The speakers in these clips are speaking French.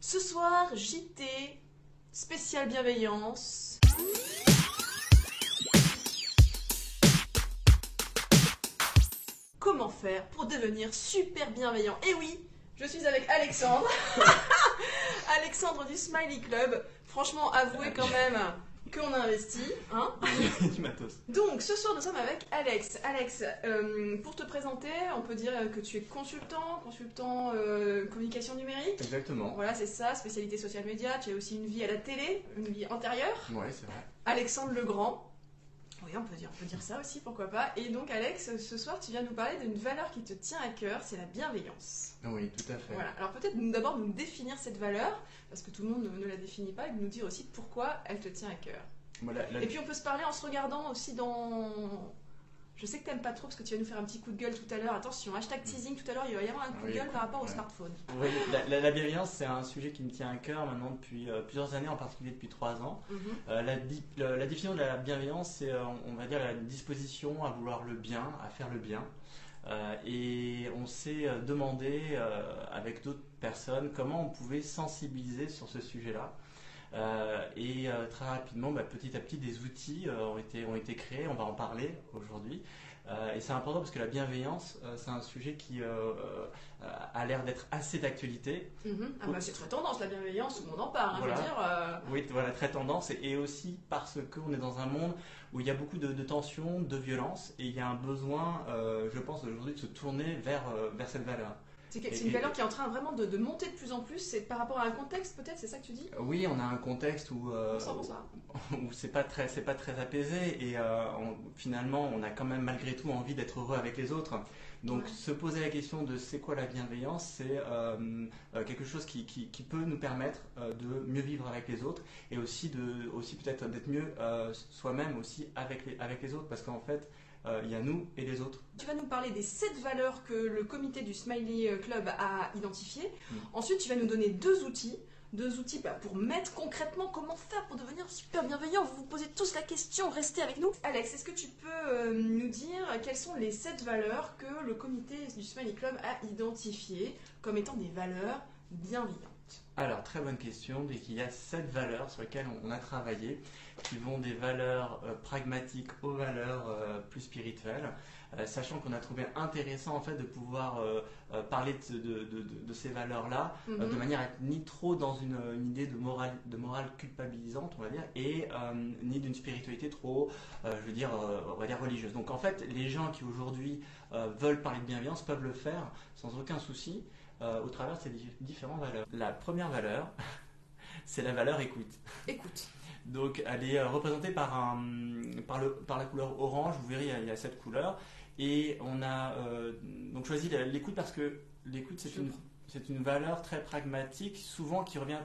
Ce soir, JT, spécial bienveillance. Comment faire pour devenir super bienveillant? Et oui, je suis avec Alexandre. Alexandre du Smiley Club. Franchement, avouez quand même qu'on a investi, hein? Du matos. Donc, ce soir, nous sommes avec Alex. Alex, pour te présenter, on peut dire que tu es consultant communication numérique. Exactement. Voilà, c'est ça, spécialité social média. Tu as aussi une vie à la télé, une vie antérieure. Ouais, c'est vrai. Alexandre Legrand. Oui, on peut dire ça aussi, pourquoi pas. Et donc, Alex, ce soir, tu viens nous parler d'une valeur qui te tient à cœur, c'est la bienveillance. Oui, tout à fait. Voilà. Alors, peut-être d'abord nous définir cette valeur, parce que tout le monde ne la définit pas, et nous dire aussi pourquoi elle te tient à cœur. Voilà, Et puis, on peut se parler en se regardant aussi dans... Je sais que t'aimes pas trop parce que tu vas nous faire un petit coup de gueule tout à l'heure. Attention, hashtag teasing tout à l'heure, il va y avoir un coup de gueule par rapport au smartphone. Oui, la bienveillance, c'est un sujet qui me tient à cœur maintenant depuis plusieurs années, en particulier depuis 3 ans. La définition de la bienveillance, c'est, on va dire, la disposition à vouloir le bien, à faire le bien. Et on s'est demandé, avec d'autres personnes, comment on pouvait sensibiliser sur ce sujet-là. Très rapidement, petit à petit, des outils ont été créés, on va en parler aujourd'hui. Et c'est important parce que la bienveillance, c'est un sujet qui a l'air d'être assez d'actualité. C'est très tendance, la bienveillance, tout le monde en parle, voilà. Je veux dire. Oui, voilà, très tendance. Et aussi parce qu'on est dans un monde où il y a beaucoup de tensions, de violence, et il y a un besoin, je pense, aujourd'hui de se tourner vers cette valeur. C'est une valeur qui est en train vraiment de monter de plus en plus. C'est par rapport à un contexte, peut-être, c'est ça que tu dis? Oui, on a un contexte où c'est pas très apaisé et finalement on a quand même malgré tout envie d'être heureux avec les autres. Donc se poser la question de c'est quoi la bienveillance, c'est quelque chose qui peut nous permettre de mieux vivre avec les autres et aussi peut-être d'être mieux soi-même aussi avec les autres, parce qu'en fait il y a nous et les autres. Tu vas nous parler des 7 valeurs que le comité du Smiley Club a identifiées. Ensuite, tu vas nous donner deux outils pour mettre concrètement comment faire pour devenir super bienveillant. Vous vous posez tous la question, restez avec nous. Alex, est-ce que tu peux nous dire quelles sont les 7 valeurs que le comité du Smiley Club a identifiées comme étant des valeurs bienveillantes? Alors, très bonne question. Dès qu'il y a 7 valeurs sur lesquelles on a travaillé, qui vont des valeurs pragmatiques aux valeurs plus spirituelles, sachant qu'on a trouvé intéressant en fait de pouvoir parler de ces valeurs-là de manière à être ni trop dans une idée de morale culpabilisante, on va dire, et ni d'une spiritualité trop, on va dire religieuse. Donc en fait, les gens qui aujourd'hui veulent parler de bienveillance peuvent le faire sans aucun souci. Au travers de ces différentes valeurs. La première valeur, c'est la valeur écoute. Écoute. Donc elle est représentée par la couleur orange. Vous verrez, il y a cette couleur. Et on a donc choisi l'écoute parce que l'écoute, c'est une valeur très pragmatique, souvent qui revient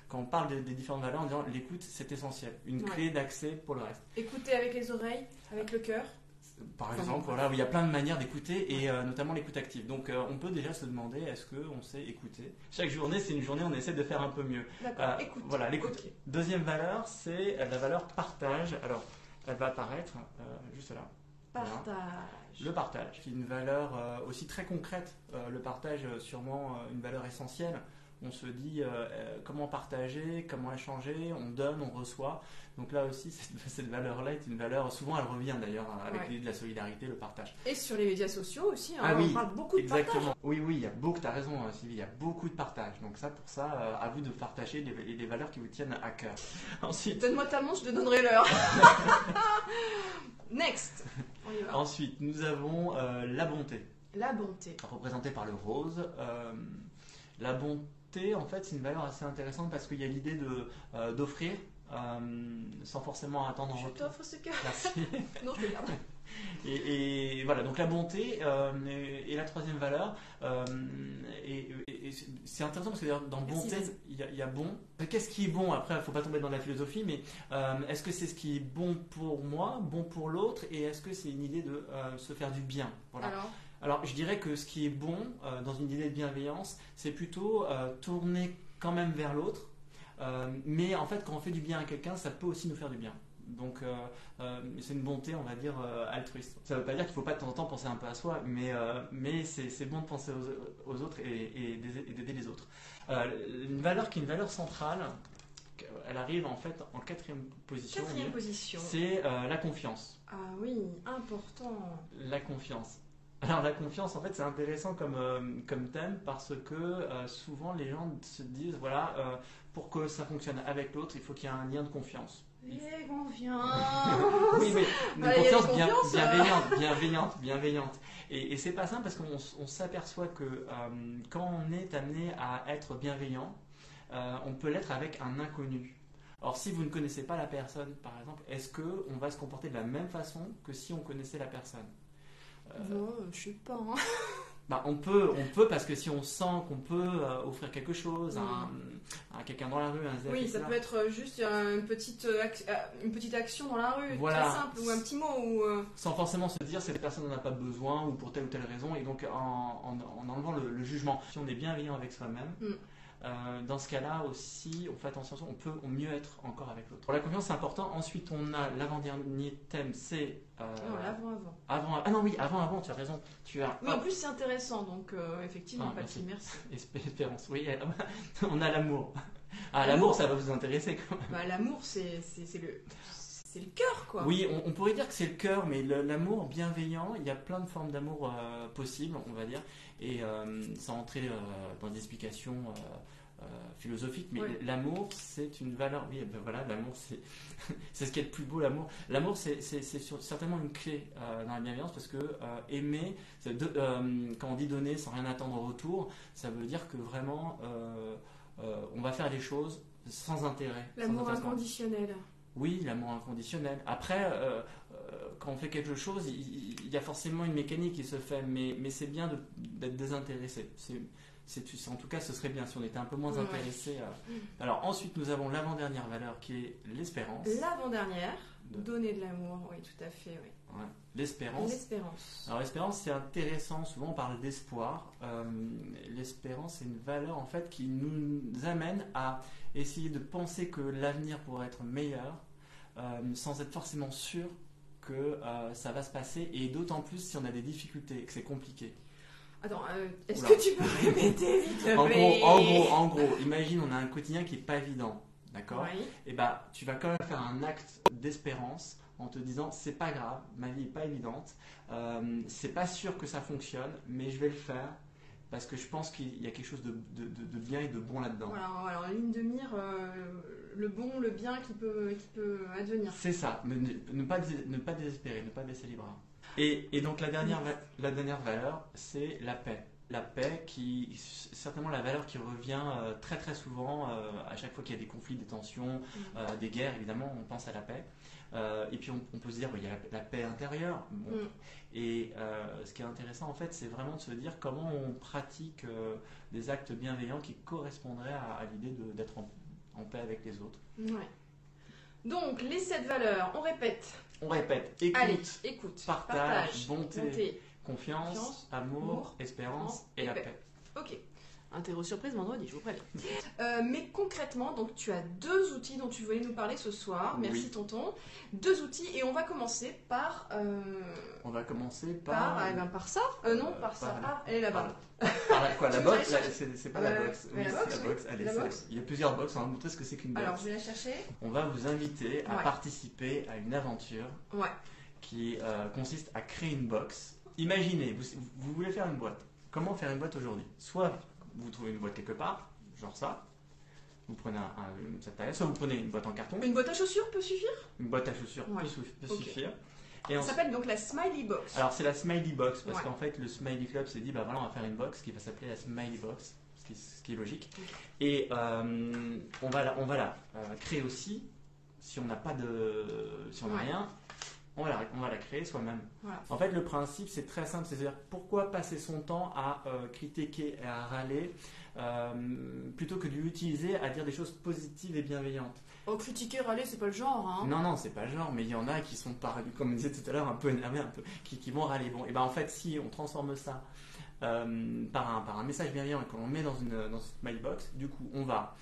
quand on parle des différentes valeurs en disant l'écoute, c'est essentiel. Une clé d'accès pour le reste. Écouter avec les oreilles, avec le cœur. Par exemple, voilà, il y a plein de manières d'écouter et notamment l'écoute active. Donc on peut déjà se demander, est-ce qu'on sait écouter? Chaque journée, c'est une journée où on essaie de faire un peu mieux. D'accord, écoute. Voilà, l'écoute. Okay. Deuxième valeur, c'est la valeur partage. Alors, elle va apparaître juste là. Partage. Voilà. Le partage, qui est une valeur aussi très concrète. Le partage, sûrement une valeur essentielle. On se dit comment partager, comment échanger, on donne, on reçoit. Donc là aussi, cette valeur-là est une valeur, souvent elle revient d'ailleurs avec l'idée de la solidarité, le partage. Et sur les médias sociaux aussi, on parle beaucoup de partage. Oui, il y a beaucoup, tu as raison Sylvie, il y a beaucoup de partage. Donc pour ça, à vous de partager les valeurs qui vous tiennent à cœur. Ensuite, donne-moi ta montre, je te donnerai l'heure. Next. Ensuite, nous avons la bonté. La bonté. Représentée par le rose. La bonté, en fait, c'est une valeur assez intéressante parce qu'il y a l'idée d'offrir sans forcément attendre en retour. Je t'offre ce cœur. Merci. Non, je le garde. Et voilà, donc la bonté est la troisième valeur. Et c'est intéressant parce que dans bonté, il y a bon. Qu'est-ce qui est bon? Après, il ne faut pas tomber dans la philosophie, mais est-ce que c'est ce qui est bon pour moi, bon pour l'autre, et est-ce que c'est une idée de se faire du bien? Voilà. Alors, je dirais que ce qui est bon dans une idée de bienveillance, c'est plutôt tourner quand même vers l'autre. Mais en fait, quand on fait du bien à quelqu'un, ça peut aussi nous faire du bien. Donc c'est une bonté, on va dire, altruiste. Ça ne veut pas dire qu'il ne faut pas de temps en temps penser un peu à soi, mais c'est bon de penser aux autres et d'aider les autres. Une valeur qui est une valeur centrale, elle arrive en fait en quatrième position. Quatrième position. C'est la confiance. Ah oui, important. La confiance. Alors la confiance, en fait, c'est intéressant comme thème parce que souvent les gens se disent, voilà, pour que ça fonctionne avec l'autre, il faut qu'il y ait un lien de confiance. Les confiance. Oui, mais une confiance bienveillante. Et c'est pas simple parce qu'on s'aperçoit que quand on est amené à être bienveillant, on peut l'être avec un inconnu. Or, si vous ne connaissez pas la personne, par exemple, est-ce qu'on va se comporter de la même façon que si on connaissait la personne? Non, je sais pas. Hein. Bah, on peut parce que si on sent qu'on peut offrir quelque chose à quelqu'un dans la rue, un oui, ça peut être juste une petite action dans la rue, voilà. Très simple, ou un petit mot. Sans forcément se dire cette personne n'en a pas besoin ou pour telle ou telle raison, et donc en enlevant le jugement. Si on est bienveillant avec soi-même, dans ce cas-là aussi, on fait attention, on peut mieux être encore avec l'autre. Pour la confiance, c'est important. Ensuite, on a l'avant-dernier thème, c'est... non, l'avant-avant. Ah non, oui, avant, tu as raison. Oui, en plus, c'est intéressant, donc effectivement, merci. Merci. Espérance, oui. On a l'amour. Ah, l'amour, ça va vous intéresser quand même. Bah, l'amour, c'est le cœur, quoi. Oui, on pourrait dire que c'est le cœur, mais l'amour bienveillant, il y a plein de formes d'amour possibles, on va dire. Et sans entrer dans des explications philosophiques, mais l'amour, c'est une valeur. Oui, ben voilà, l'amour, c'est ce qui est le plus beau, l'amour. L'amour, c'est certainement une clé dans la bienveillance, parce que aimer, quand on dit donner sans rien attendre en retour, ça veut dire que vraiment, on va faire les choses sans intérêt. L'amour inconditionnel. Oui, l'amour inconditionnel. Après, quand on fait quelque chose, il y a forcément une mécanique qui se fait, mais c'est bien d'être désintéressé. En tout cas, ce serait bien si on était un peu moins intéressé. Alors ensuite, nous avons l'avant-dernière valeur qui est l'espérance. L'avant-dernière, donner de l'amour, oui, tout à fait. Oui. Ouais. L'espérance. Alors l'espérance, c'est intéressant. Souvent, on parle d'espoir. L'espérance, c'est une valeur en fait qui nous amène à essayer de penser que l'avenir pourrait être meilleur, sans être forcément sûr que ça va se passer, et d'autant plus si on a des difficultés et que c'est compliqué. Attends, est-ce que tu peux répéter vite fait En gros, imagine on a un quotidien qui n'est pas évident, d'accord? Oui. Et bah, tu vas quand même faire un acte d'espérance en te disant c'est pas grave, ma vie n'est pas évidente, c'est pas sûr que ça fonctionne, mais je vais le faire parce que je pense qu'il y a quelque chose de bien et de bon là-dedans. Voilà, en ligne de mire, le bon, le bien qui peut advenir. C'est ça, ne pas désespérer, ne pas baisser les bras. Et donc la dernière valeur, c'est la paix. La paix qui est certainement la valeur qui revient très très souvent à chaque fois qu'il y a des conflits, des tensions, des guerres, évidemment, on pense à la paix. Et puis on peut se dire, il y a la paix intérieure. Bon. Et ce qui est intéressant en fait, c'est vraiment de se dire comment on pratique des actes bienveillants qui correspondraient à l'idée d'être en paix avec les autres. Ouais. Donc les 7 valeurs, on répète. Écoute, partage, bonté, confiance, amour, espérance et la paix. Ok. Interro surprise vendredi, je vous préviens. Mais concrètement, donc tu as 2 outils dont tu voulais nous parler ce soir. Merci tonton. 2 outils et on va commencer par. Par ça. Non, par ça. Ah, elle est là-bas. Par quoi, la box? C'est pas la box. Oui, c'est la box. Allez, il y a plusieurs box. On va vous montrer ce que c'est qu'une box. Alors, je vais la chercher. On va vous inviter à participer à une aventure qui consiste à créer une box. Imaginez, vous voulez faire une boîte. Comment faire une boîte aujourd'hui? Soit vous trouvez une boîte quelque part, genre ça. Vous prenez cette taille, soit vous prenez une boîte en carton. Une boîte à chaussures peut suffire? Une boîte à chaussures peut suffire. Et ça s'appelle donc la Smiley Box. Alors c'est la Smiley Box parce qu'en fait le Smiley Club s'est dit bah voilà on va faire une box qui va s'appeler la Smiley Box, ce qui est logique. Et on va la créer aussi si on n'a pas rien. On va la créer soi-même. Voilà. En fait, le principe, c'est très simple. C'est-à-dire, pourquoi passer son temps à critiquer et à râler plutôt que de l'utiliser à dire des choses positives et bienveillantes. Oh, critiquer, râler, c'est pas le genre. Hein. Non, c'est pas le genre. Mais il y en a qui sont, comme on disait tout à l'heure, un peu énervés, qui vont râler. Bon, et ben en fait, si on transforme ça par un message bienveillant et qu'on le met dans une smiley box, du coup, on va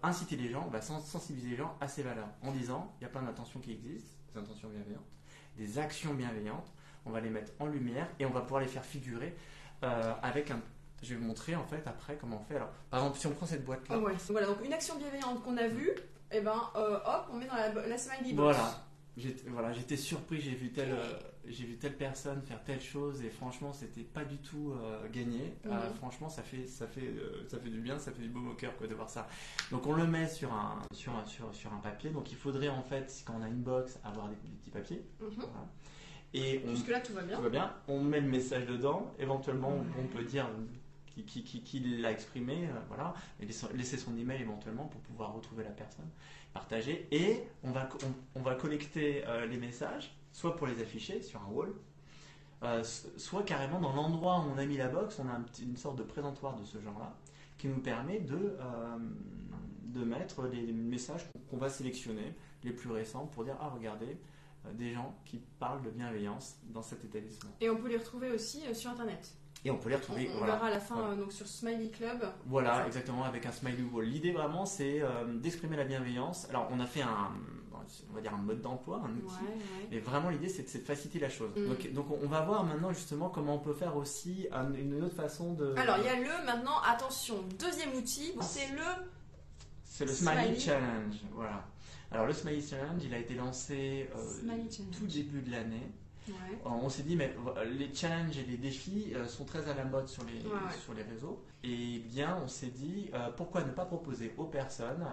inciter les gens, on va sensibiliser les gens à ces valeurs en disant il y a plein d'intentions qui existent, des intentions bienveillantes, des actions bienveillantes, on va les mettre en lumière et on va pouvoir les faire figurer avec un... Je vais vous montrer en fait après comment on fait. Alors, par exemple, si on prend cette boîte là. Ouais. Voilà, donc une action bienveillante qu'on a vue, et ben hop, on met dans la smiley box. J'étais surpris, j'ai vu telle personne faire telle chose et franchement c'était pas du tout gagné. Franchement ça fait du bien, ça fait du baume au cœur quoi, de voir ça. Donc on le met sur un papier. Donc il faudrait en fait quand on a une box avoir des petits papiers. Voilà. Et jusque là tout va bien. Tout va bien. On met le message dedans. Éventuellement on peut dire qui l'a exprimé, voilà, et laisser son email éventuellement pour pouvoir retrouver la personne, partager, et on va collecter les messages, soit pour les afficher sur un wall, soit carrément dans l'endroit où on a mis la box, on a une sorte de présentoir de ce genre-là, qui nous permet de mettre les messages qu'on va sélectionner, les plus récents, pour dire, ah regardez, des gens qui parlent de bienveillance dans cet établissement. Et on peut les retrouver aussi sur Internet. Et on peut les retrouver. On verra à la fin donc sur Smiley Club. Voilà, exactement, avec un smiley wall. L'idée vraiment, c'est d'exprimer la bienveillance. Alors, on a fait on va dire un mode d'emploi, un outil. Mais vraiment, l'idée, c'est de faciliter la chose. Donc, on va voir maintenant justement comment on peut faire aussi une autre façon de. Alors, il y a maintenant, attention, deuxième outil, c'est le Smiley Challenge. Voilà. Alors, le Smiley Challenge, il a été lancé tout début de l'année. Ouais. On s'est dit, mais les challenges et les défis sont très à la mode sur les réseaux. Et bien, on s'est dit, pourquoi ne pas proposer aux personnes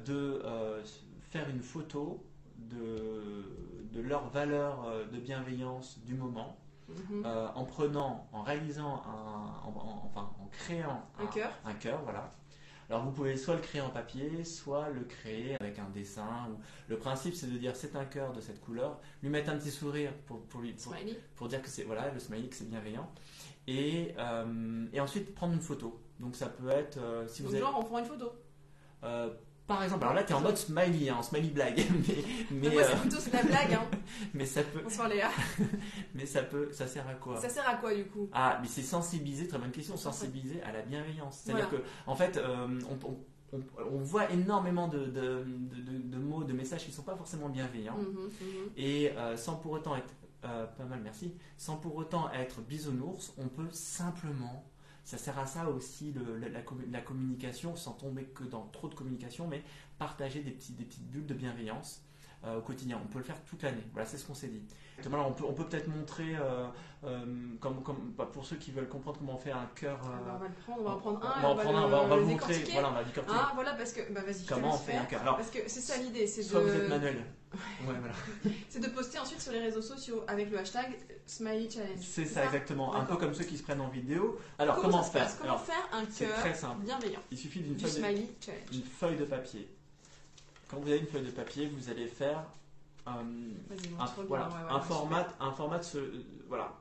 de faire une photo de leur valeur de bienveillance du moment, en réalisant en créant un cœur, voilà. Alors vous pouvez soit le créer en papier, soit le créer avec un dessin. Le principe c'est de dire c'est un cœur de cette couleur, lui mettre un petit sourire pour dire que c'est le smiley, que c'est bienveillant, et ensuite prendre une photo. Donc ça peut être si vous genre on prend une photo. Par exemple, alors là tu es en mode smiley, en smiley blague, mais moi c'est plutôt la blague. Mais ça peut. Bonsoir Léa. Mais ça sert à quoi? Ça sert à quoi du coup? Ah, mais c'est sensibiliser, très bonne question, sensibiliser à la bienveillance. C'est-à-dire que en fait, on voit énormément de mots, de messages qui ne sont pas forcément bienveillants, et sans pour autant être pas mal, merci. Sans pour autant être bisounours, on peut simplement. Ça sert à ça aussi la communication, sans tomber que dans trop de communication, mais partager des petites bulles de bienveillance au quotidien. On peut le faire toute l'année. Voilà, c'est ce qu'on s'est dit. Alors, on peut peut-être montrer, pour ceux qui veulent comprendre comment on fait un cœur. On va en prendre un. On va vous montrer. Voilà, on va décortiquer. Ah, voilà, parce que. Vas-y, comment on fait un cœur. Parce que c'est ça l'idée. Soit vous êtes manuel. Ouais, voilà. C'est de poster ensuite sur les réseaux sociaux avec le hashtag Smiley Challenge. C'est ça, exactement. Un peu comme ceux qui se prennent en vidéo. Alors, comment faire un cœur très simple. Bienveillant? Il suffit d'une feuille de papier. Quand vous avez une feuille de papier, vous allez faire un format voilà.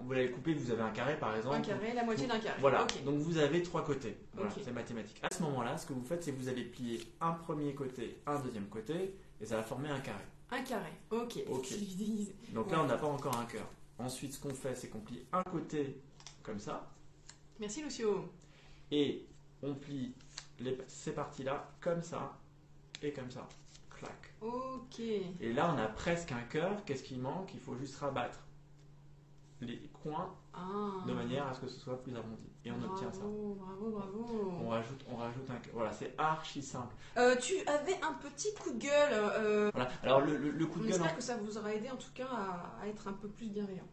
Vous l'avez coupé, vous avez un carré par exemple. Un carré, la moitié d'un carré. Voilà, donc vous avez 3 côtés. Voilà, c'est mathématique. À ce moment-là, ce que vous faites, c'est que vous allez plier un premier côté, un deuxième côté, et ça va former un carré. Un carré, ok. Donc là, on n'a pas encore un cœur. Ensuite, ce qu'on fait, c'est qu'on plie un côté comme ça. Merci Lucio. Et on plie ces parties-là comme ça et comme ça. Clac. Ok. Et là, on a presque un cœur. Qu'est-ce qui manque? Il faut juste rabattre les coins de manière à ce que ce soit plus arrondi. Et on obtient ça. Bravo. On rajoute un cœur. Voilà, c'est archi simple. Tu avais un petit coup de gueule. Voilà. Alors le coup de gueule. J'espère que ça vous aura aidé en tout cas à être un peu plus bienveillant.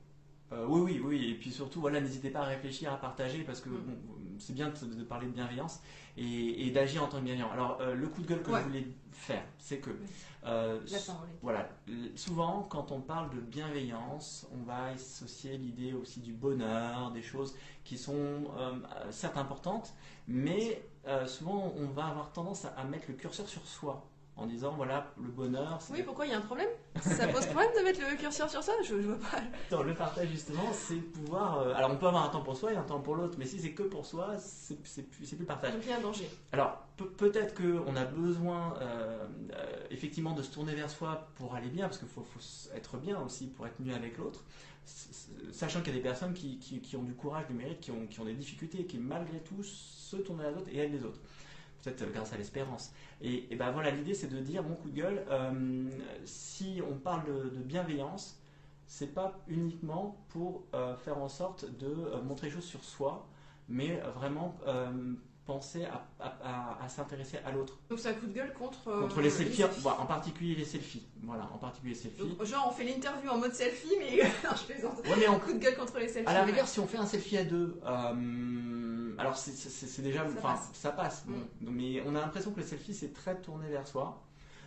Oui. Et puis surtout, voilà, n'hésitez pas à réfléchir, à partager, parce que c'est bien de parler de bienveillance et d'agir en tant que bienveillant. Alors, le coup de gueule que je voulais faire, c'est que voilà, souvent, quand on parle de bienveillance, on va associer l'idée aussi du bonheur, des choses qui sont certes importantes, mais souvent, on va avoir tendance à mettre le curseur sur soi. En disant, voilà, le bonheur... Oui, pourquoi il y a un problème? Ça pose problème de mettre le curseur sur ça? Je vois pas. Dans le partage, justement, c'est pouvoir... alors, on peut avoir un temps pour soi et un temps pour l'autre, mais si c'est que pour soi, c'est plus le partage. Donc, il y a un danger. Alors, peut-être qu'on a besoin, effectivement, de se tourner vers soi pour aller bien, parce qu'il faut être bien aussi pour être mieux avec l'autre. Sachant qu'il y a des personnes qui ont du courage, du mérite, qui ont des difficultés, qui malgré tout se tournent vers les autres et aident les autres. peut-être grâce à l'espérance. Et ben voilà, l'idée c'est de dire, mon coup de gueule, si on parle de bienveillance, c'est pas uniquement pour faire en sorte de montrer les choses sur soi, mais vraiment penser à s'intéresser à l'autre. Donc c'est un coup de gueule contre les selfies, en particulier les selfies. Voilà, en particulier les selfies. Donc, genre on fait l'interview en mode selfie, mais non, je plaisante. Ouais, mais coup de gueule contre les selfies. À la rigueur, si on fait un selfie à deux, alors c'est déjà, ça passe. Bon. Mais on a l'impression que le selfie c'est très tourné vers soi.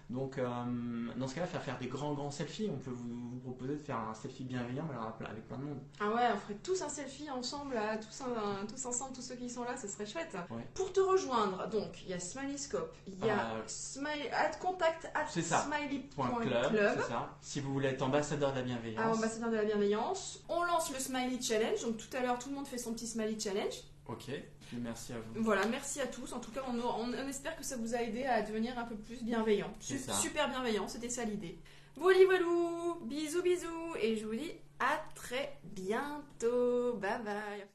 Donc dans ce cas-là, faire des grands selfies, on peut vous proposer de faire un selfie bienveillant avec plein de monde. Ah ouais, on ferait tous un selfie ensemble, là, tous ensemble, tous ceux qui sont là, ce serait chouette. Ouais. Pour te rejoindre, donc il y a Smiley-Scope, il y a contact@smiley.club. C'est ça. Si vous voulez être ambassadeur de la bienveillance. Ambassadeur de la bienveillance. On lance le Smiley Challenge, donc tout à l'heure tout le monde fait son petit Smiley Challenge. Ok, puis merci à vous. Voilà, merci à tous. En tout cas, on espère que ça vous a aidé à devenir un peu plus bienveillant. Super bienveillant, c'était ça l'idée. Voilà, bisous, et je vous dis à très bientôt. Bye bye.